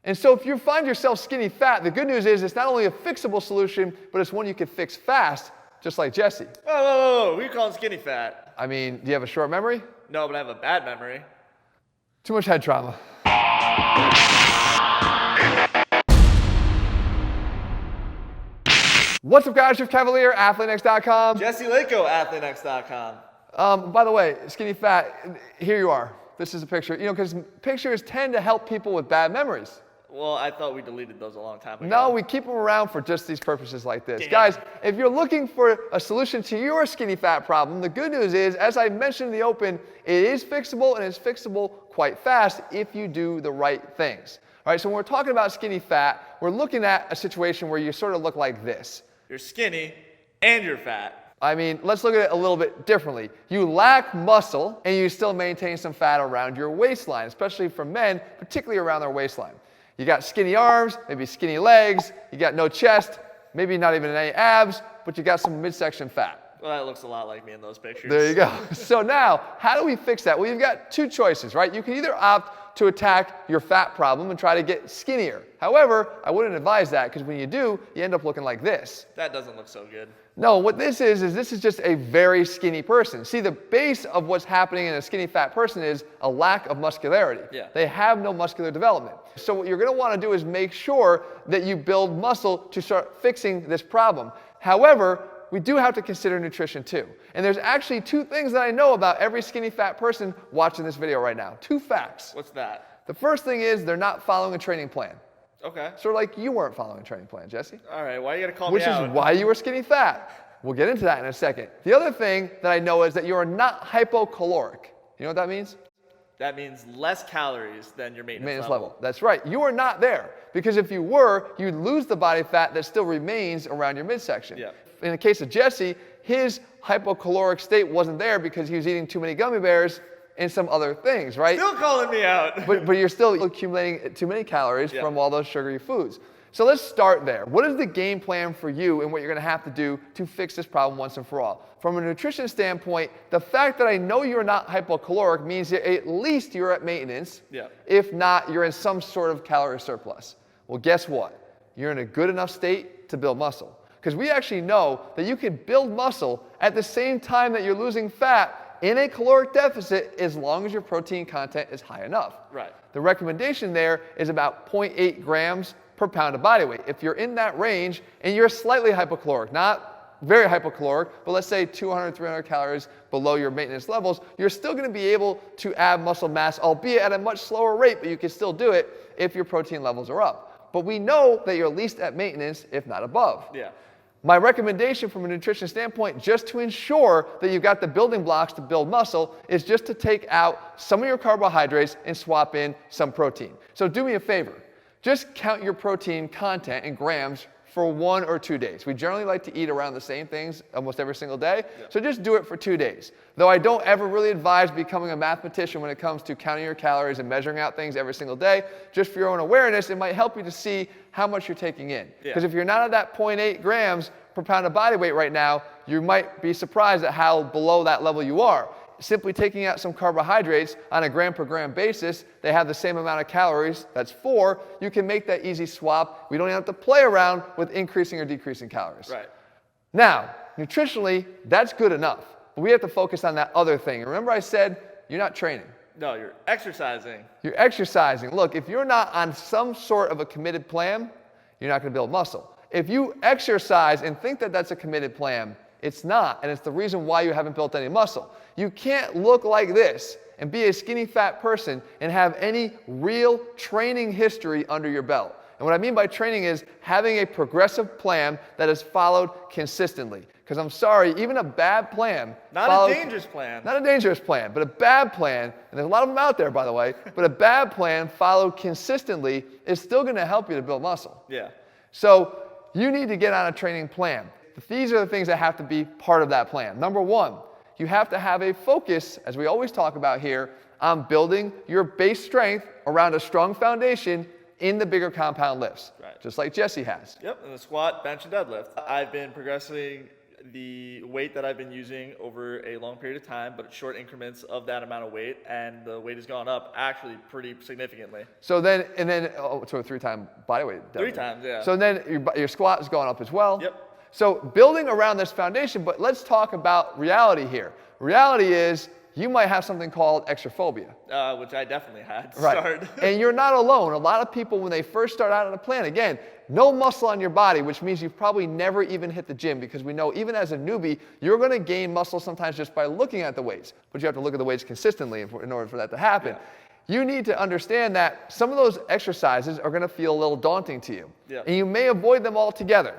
And so if you find yourself skinny fat, the good news is it's not only a fixable solution, but it's one you can fix fast, just like Jesse. Whoa. Who you calling skinny fat? I mean, do you have a short memory? No, but I have a bad memory. Too much head trauma. What's up, guys? Jeff Cavalier, AthleanX.com. Jesse Lako, AthleanX.com. By the way, skinny fat, here you are. This is a picture. You know, because pictures tend to help people with bad memories. Well, I thought we deleted those a long time ago. No, we keep them around for just these purposes like this. Damn. Guys, if you're looking for a solution to your skinny fat problem, the good news is, as I mentioned in the open, it is fixable and it's fixable quite fast if you do the right things. All right, so when we're talking about skinny fat, we're looking at a situation where you sort of look like this. You're skinny and you're fat. I mean, let's look at it a little bit differently. You lack muscle and you still maintain some fat around your waistline, especially for men, particularly around their waistline. You got skinny arms, maybe skinny legs, you got no chest, maybe not even any abs, but you got some midsection fat. Well, that looks a lot like me in those pictures. There you go. So now, how do we fix that? Well, you've got two choices, right? You can either opt to attack your fat problem and try to get skinnier. However, I wouldn't advise that because when you do, you end up looking like this. That doesn't look so good. No, what this is this is just a very skinny person. See, the base of what's happening in a skinny fat person is a lack of muscularity. Yeah. They have no muscular development. So what you're going to want to do is make sure that you build muscle to start fixing this problem. However, we do have to consider nutrition too. And there's actually two things that I know about every skinny fat person watching this video right now. Two facts. What's that? The first thing is they're not following a training plan. Okay. Sort of like you weren't following a training plan, Jesse. All right, why you gotta call Which me out? is why you were skinny fat. We'll get into that in a second. The other thing that I know is that you are not hypocaloric. You know what that means? That means less calories than your maintenance level. That's right. You are not there. Because if you were, you'd lose the body fat that still remains around your midsection. Yeah. In the case of Jesse, his hypocaloric state wasn't there because he was eating too many gummy bears and some other things, right? Still calling me out. But you're still accumulating too many calories Yeah. from all those sugary foods. So let's start there. What is the game plan for you and what you're going to have to do to fix this problem once and for all? From a nutrition standpoint, the fact that I know you're not hypocaloric means that at least you're at maintenance. Yeah. If not, you're in some sort of calorie surplus. Well, guess what? You're in a good enough state to build muscle. Because we actually know that you can build muscle at the same time that you're losing fat in a caloric deficit as long as your protein content is high enough. Right. The recommendation there is about 0.8 grams per pound of body weight. If you're in that range and you're slightly hypocaloric, not very hypocaloric, but let's say 200, 300 calories below your maintenance levels, you're still going to be able to add muscle mass, albeit at a much slower rate, but you can still do it if your protein levels are up. But we know that you're at least at maintenance, if not above. Yeah. My recommendation from a nutrition standpoint, just to ensure that you've got the building blocks to build muscle, is just to take out some of your carbohydrates and swap in some protein. So do me a favor. Just count your protein content in grams for 1 or 2 days. We generally like to eat around the same things almost every single day, so just do it for 2 days. Though I don't ever really advise becoming a mathematician when it comes to counting your calories and measuring out things every single day. Just for your own awareness, it might help you to see how much you're taking in. Because if you're not at that 0.8 grams per pound of body weight right now, you might be surprised at how below that level you are. Simply taking out some carbohydrates on a gram per gram basis, they have the same amount of calories, that's 4, you can make that easy swap. We don't even have to play around with increasing or decreasing calories. Right. Now, nutritionally, that's good enough. But we have to focus on that other thing. Remember I said, you're not training. No, you're exercising. You're exercising. Look, if you're not on some sort of a committed plan, you're not going to build muscle. If you exercise and think that that's a committed plan, it's not, and it's the reason why you haven't built any muscle. You can't look like this and be a skinny fat person and have any real training history under your belt. And what I mean by training is having a progressive plan that is followed consistently. Because I'm sorry, even a bad plan. Not a dangerous plan. Not a dangerous plan, but a bad plan, and there's a lot of them out there, by the way, but a bad plan followed consistently is still going to help you to build muscle. Yeah. So you need to get on a training plan. These are the things that have to be part of that plan. Number 1, you have to have a focus, as we always talk about here, on building your base strength around a strong foundation in the bigger compound lifts, Right. just like Jesse has. Yep, and the squat, bench, and deadlift. I've been progressing the weight that I've been using over a long period of time, but short increments of that amount of weight, and the weight has gone up actually pretty significantly. So then, so a 3-time body weight. 3 times, yeah. So then your squat has gone up as well. Yep. So building around this foundation, but let's talk about reality here. Reality is you might have something called extraphobia. Which I definitely had to Right. start. And you're not alone. A lot of people, when they first start out on a plan, again, no muscle on your body, which means you've probably never even hit the gym, because we know even as a newbie, you're going to gain muscle sometimes just by looking at the weights. But you have to look at the weights consistently in order for that to happen. Yeah. You need to understand that some of those exercises are going to feel a little daunting to you. Yeah. And you may avoid them altogether.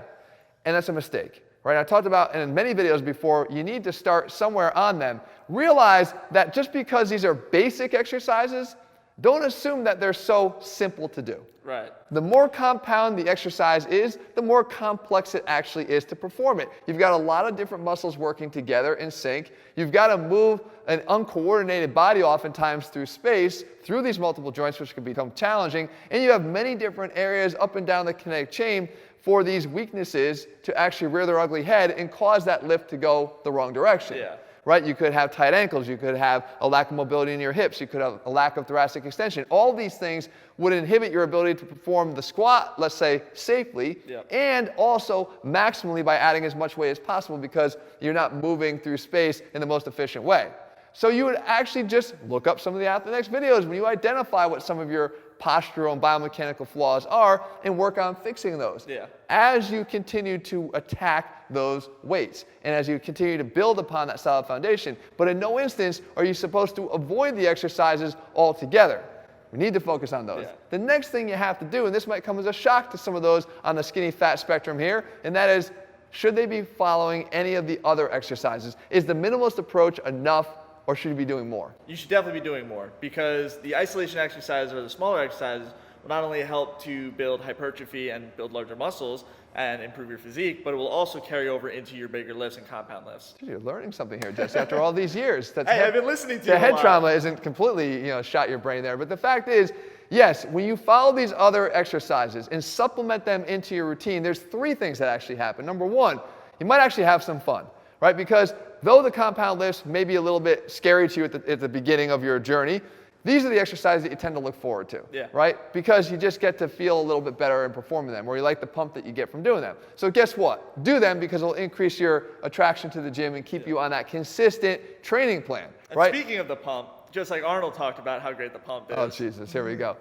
And that's a mistake. Right? I talked about in many videos before, you need to start somewhere on them. Realize that just because these are basic exercises, don't assume that they're so simple to do. Right. The more compound the exercise is, the more complex it actually is to perform it. You've got a lot of different muscles working together in sync. You've got to move an uncoordinated body oftentimes through space, through these multiple joints, which can become challenging. And you have many different areas up and down the kinetic chain for these weaknesses to actually rear their ugly head and cause that lift to go the wrong direction. Yeah. Right? You could have tight ankles, you could have a lack of mobility in your hips, you could have a lack of thoracic extension. All these things would inhibit your ability to perform the squat, let's say, safely, and also maximally by adding as much weight as possible, because you're not moving through space in the most efficient way. So you would actually just look up some of the Athlenex videos when you identify what some of your postural and biomechanical flaws are and work on fixing those. Yeah. As you continue to attack those weights and as you continue to build upon that solid foundation. But in no instance are you supposed to avoid the exercises altogether. We need to focus on those. Yeah. The next thing you have to do, and this might come as a shock to some of those on the skinny fat spectrum here, and that is, should they be following any of the other exercises? Is the minimalist approach enough, or should you be doing more? You should definitely be doing more, because the isolation exercises or the smaller exercises will not only help to build hypertrophy and build larger muscles and improve your physique, but it will also carry over into your bigger lifts and compound lifts. You're learning something here, Jesse, after all these years. That's Hey, I've been listening to you the a head lot. trauma isn't completely, shot your brain there. But the fact is, yes, when you follow these other exercises and supplement them into your routine, there's 3 things that actually happen. Number 1, you might actually have some fun, right? Because though the compound lifts may be a little bit scary to you at the beginning of your journey, these are the exercises that you tend to look forward to, right? Because you just get to feel a little bit better in performing them, or you like the pump that you get from doing them. So guess what? Do them, because it'll increase your attraction to the gym and keep you on that consistent training plan, And right? speaking of the pump, just like Arnold talked about how great the pump is. Oh, Jesus, here we go.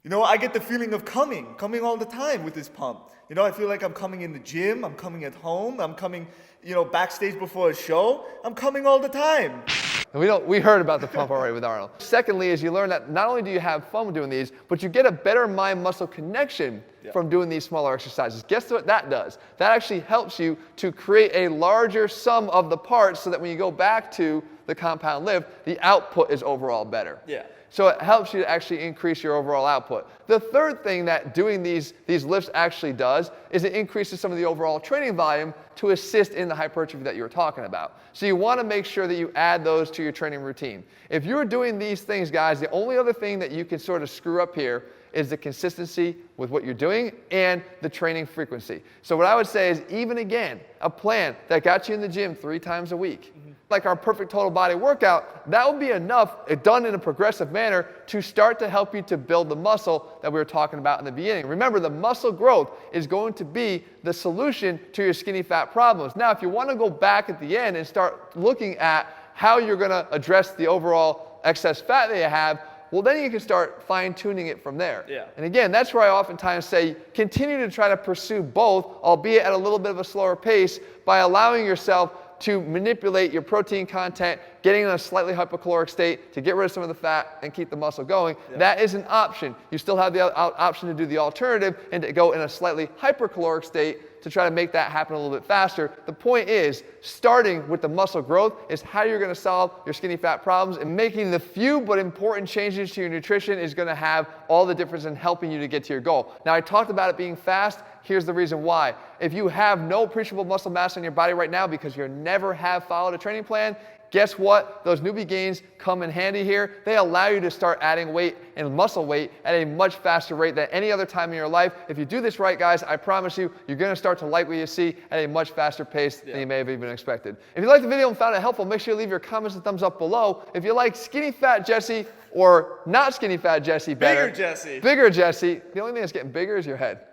You know, I get the feeling of coming all the time with this pump. You know, I feel like I'm coming in the gym, I'm coming at home, I'm coming, backstage before a show. I'm coming all the time. And we heard about the pump already with Arnold. Secondly, is you learn that not only do you have fun doing these, but you get a better mind-muscle connection from doing these smaller exercises. Guess what that does? That actually helps you to create a larger sum of the parts, so that when you go back to the compound lift, the output is overall better. Yeah. So it helps you to actually increase your overall output. The third thing that doing these lifts actually does is it increases some of the overall training volume to assist in the hypertrophy that you were talking about. So you want to make sure that you add those to your training routine. If you're doing these things, guys, the only other thing that you can sort of screw up here is the consistency with what you're doing and the training frequency. So what I would say is, even again, a plan that got you in the gym 3 times a week, like our perfect total body workout, that would be enough, if done in a progressive manner, to start to help you to build the muscle that we were talking about in the beginning. Remember, the muscle growth is going to be the solution to your skinny fat problems. Now, if you want to go back at the end and start looking at how you're going to address the overall excess fat that you have, well, then you can start fine-tuning it from there. Yeah. And again, that's where I oftentimes say, continue to try to pursue both, albeit at a little bit of a slower pace, by allowing yourself to manipulate your protein content, getting in a slightly hypocaloric state to get rid of some of the fat and keep the muscle going. That is an option. You still have the option to do the alternative and to go in a slightly hypercaloric state to try to make that happen a little bit faster. The point is, starting with the muscle growth is how you're going to solve your skinny fat problems, and making the few but important changes to your nutrition is going to have all the difference in helping you to get to your goal. Now, I talked about it being fast. Here's the reason why. If you have no appreciable muscle mass in your body right now because you never have followed a training plan, guess what? Those newbie gains come in handy here. They allow you to start adding weight and muscle weight at a much faster rate than any other time in your life. If you do this right, guys, I promise you, you're going to start to like what you see at a much faster pace than you may have even expected. If you liked the video and found it helpful, make sure you leave your comments and thumbs up below. If you like skinny fat Jesse or not skinny fat Jesse better. Bigger Jesse. Bigger Jesse. The only thing that's getting bigger is your head.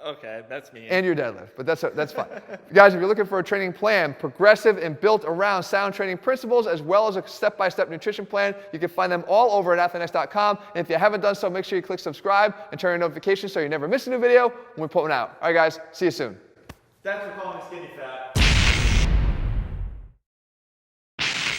Okay, that's me. And your deadlift, but that's fine. Guys, if you're looking for a training plan, progressive and built around sound training principles, as well as a step-by-step nutrition plan, you can find them all over at athleanx.com. And if you haven't done so, make sure you click subscribe and turn on notifications so you never miss a new video when we put one out. All right, guys, see you soon. Thanks for calling me skinny fat.